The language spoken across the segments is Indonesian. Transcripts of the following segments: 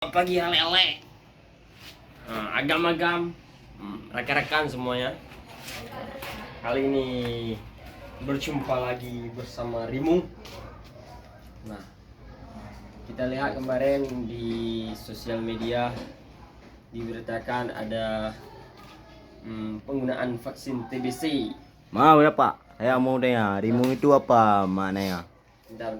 Pagi lele, agam-agam, rekan-rekan semuanya. Kali ini berjumpa lagi bersama Rimu. Nah, kita lihat kemarin di sosial media diberitakan ada penggunaan vaksin TBC. Mau ya Pak, saya mau tanya, Rimu itu apa maknanya? Bentar.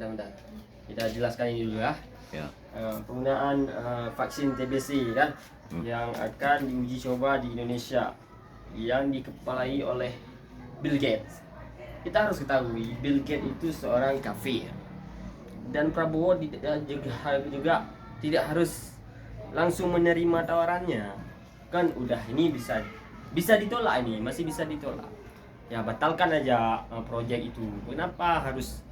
Kita jelaskan ini dulu ya. Ya. Penggunaan vaksin TBC kan yang akan diuji coba di Indonesia yang dikepalai oleh Bill Gates. Kita harus ketahui Bill Gates itu seorang kafir dan Prabowo juga tidak harus langsung menerima tawarannya. Kan udah ini bisa ditolak, ini masih bisa ditolak. Ya batalkan aja proyek itu. Kenapa harus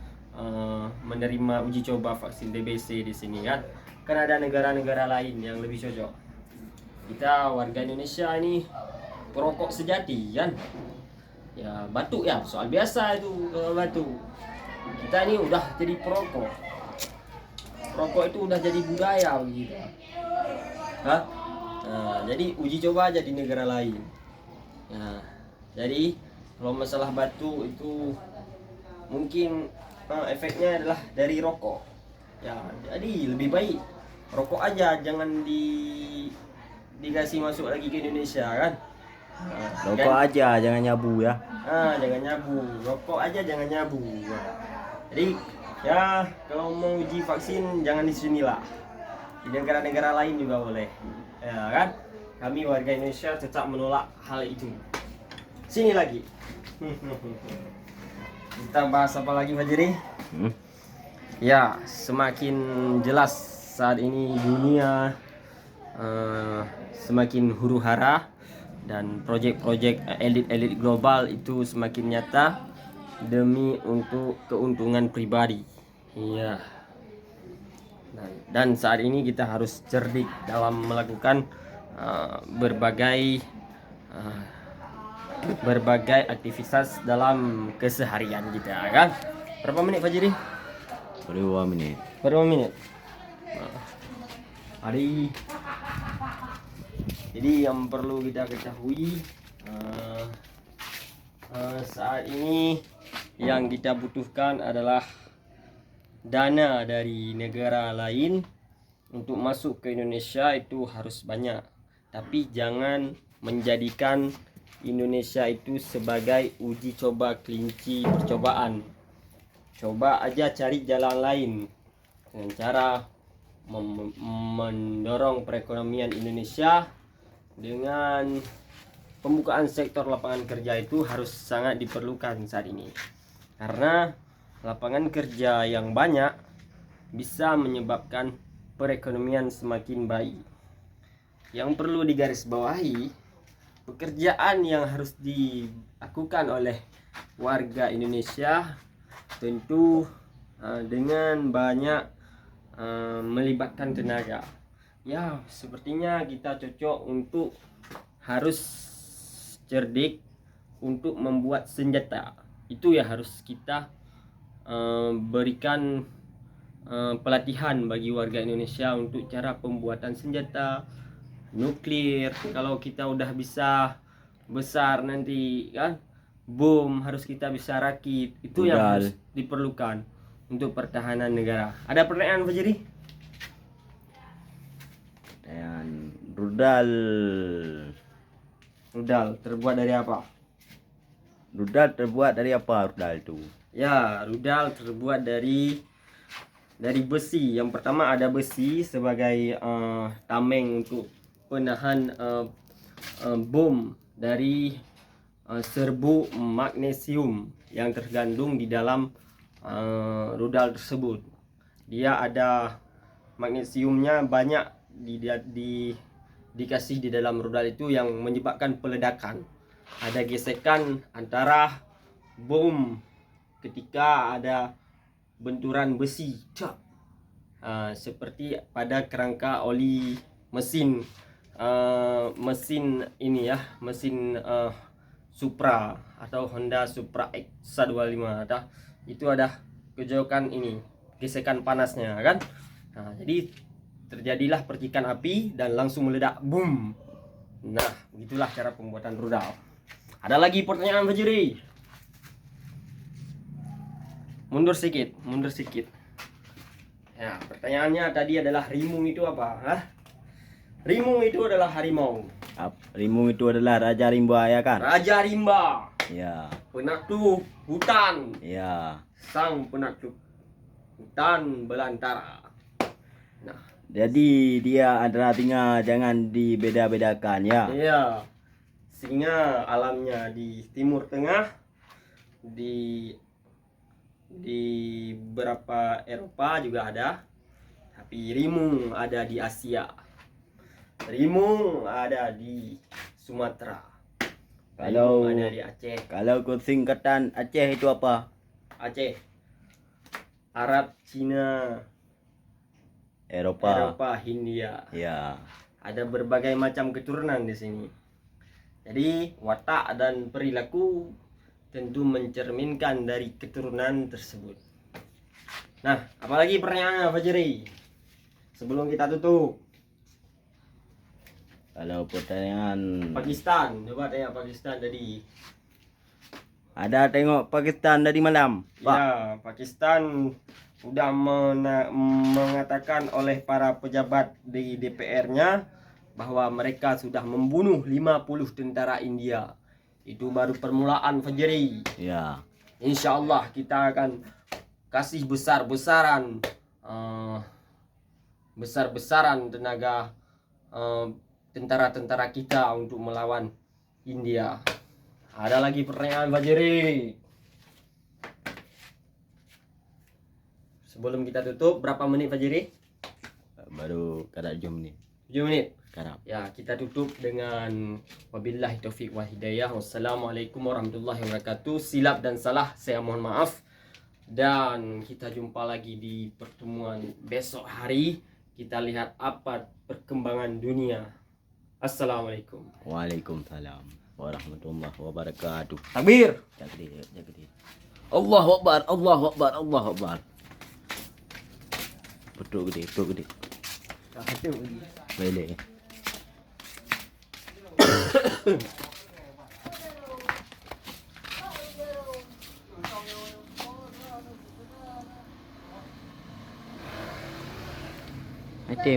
menerima uji coba vaksin TBC di sini kan? Kan ada negara-negara lain yang lebih cocok. Kita warga Indonesia ini perokok sejati kan? Ya batuk ya, soal biasa itu kalau batuk. Kita ini udah jadi perokok. Perokok itu udah jadi budaya begitu. Hah? Nah, jadi uji coba aja di negara lain. Nah, jadi kalau masalah batuk itu mungkin efeknya adalah dari rokok. Ya, jadi lebih baik rokok aja, jangan dikasih masuk lagi ke Indonesia kan. Rokok aja, jangan nyabu ya. Jangan nyabu, rokok aja jangan nyabu. Nah, jadi ya kalau mau uji vaksin jangan di sini lah. Di negara-negara lain juga boleh. Ya kan? Kami warga Indonesia tetap menolak hal itu. Sini lagi. Kita bahas apa lagi Fajri? Ya, semakin jelas saat ini dunia semakin huru-hara dan proyek-proyek elit-elit global itu semakin nyata demi untuk keuntungan pribadi. Iya. Dan saat ini kita harus cerdik dalam melakukan berbagai aktivitas dalam keseharian kita kan. Berapa menit Fajri? 2 menit. Berapa menit? Hari. Jadi yang perlu kita ketahui saat ini yang kita butuhkan adalah dana dari negara lain untuk masuk ke Indonesia itu harus banyak. Tapi jangan menjadikan Indonesia itu sebagai uji coba kelinci percobaan. Coba aja cari jalan lain dengan cara mendorong perekonomian Indonesia dengan pembukaan sektor lapangan kerja itu harus sangat diperlukan saat ini. Karena lapangan kerja yang banyak bisa menyebabkan perekonomian semakin baik. Yang perlu digarisbawahi, pekerjaan yang harus dilakukan oleh warga Indonesia tentu dengan banyak melibatkan tenaga. Ya, sepertinya kita cocok untuk harus cerdik untuk membuat senjata. Itu ya harus kita berikan pelatihan bagi warga Indonesia untuk cara pembuatan senjata nuklir. Kalau kita udah bisa besar nanti kan, bom harus kita bisa rakit. Itu yang harus diperlukan untuk pertahanan negara. Ada pertanyaan Fajri? Dan rudal Terbuat dari apa? Rudal terbuat dari apa rudal itu? Ya, rudal terbuat dari besi. Yang pertama ada besi sebagai tameng untuk penahan bom dari serbuk magnesium yang tergandung di dalam rudal tersebut. Dia ada magnesiumnya banyak dikasih di dalam rudal itu yang menyebabkan peledakan. Ada gesekan antara bom ketika ada benturan besi, seperti pada kerangka oli mesin ini ya, mesin Supra atau Honda Supra X125. Itu ada kejauhan ini, gesekan panasnya kan. Jadi terjadilah percikan api dan langsung meledak, boom. Nah, begitulah cara pembuatan rudal. Ada lagi pertanyaan Fajri? Mundur sedikit, mundur sedikit. Ya, pertanyaannya tadi adalah rimung itu apa? Hah? Rimung itu adalah harimau. Rimung itu adalah raja rimba ya kan? Raja rimba, Ya. penakluk hutan, Ya. sang penakluk hutan belantara. Nah, Jadi dia adalah singa, jangan dibeda-bedakan ya. iya. Singa alamnya di Timur Tengah, di beberapa Eropa juga ada, tapi rimung ada di Asia. Rimung ada di Sumatera. Kalau- Rimung ada di Aceh. Kalau kau singkatan Aceh itu apa? Aceh, Arab, Cina, Eropa. Eropa, Hindia. Ya. Ada berbagai macam keturunan di sini. Jadi watak dan perilaku tentu mencerminkan dari keturunan tersebut. Nah, apalagi pertanyaannya Fajri? Sebelum kita tutup, Kalau pertanyaan Pakistan, coba tanya Pakistan tadi. ada tengok Pakistan dari malam, Pak. Ya, Pakistan sudah mengatakan oleh para pejabat di DPR-nya bahwa mereka sudah membunuh 50 tentara India. Itu baru permulaan Fajri. Ya. Insya Allah kita akan kasih besar-besaran tenaga tentara-tentara kita untuk melawan India. Ada lagi pertanyaan Fajri? Sebelum kita tutup, berapa menit Fajri? Baru kada jam ni. 7 menit. Sekarang. Ya, kita tutup dengan wabillahi taufik wal hidayah. Wassalamualaikum warahmatullahi wabarakatuh. Silap dan salah saya mohon maaf. Dan kita jumpa lagi di pertemuan besok hari. Kita lihat apa perkembangan dunia. Assalamualaikum. Waalaikumsalam warahmatullahi wabarakatuh. Takbir. Jaga dia, jaga dia. Allahu Akbar, Allahu Akbar, Allahu Akbar. Betul gede, betul gede. Boleh.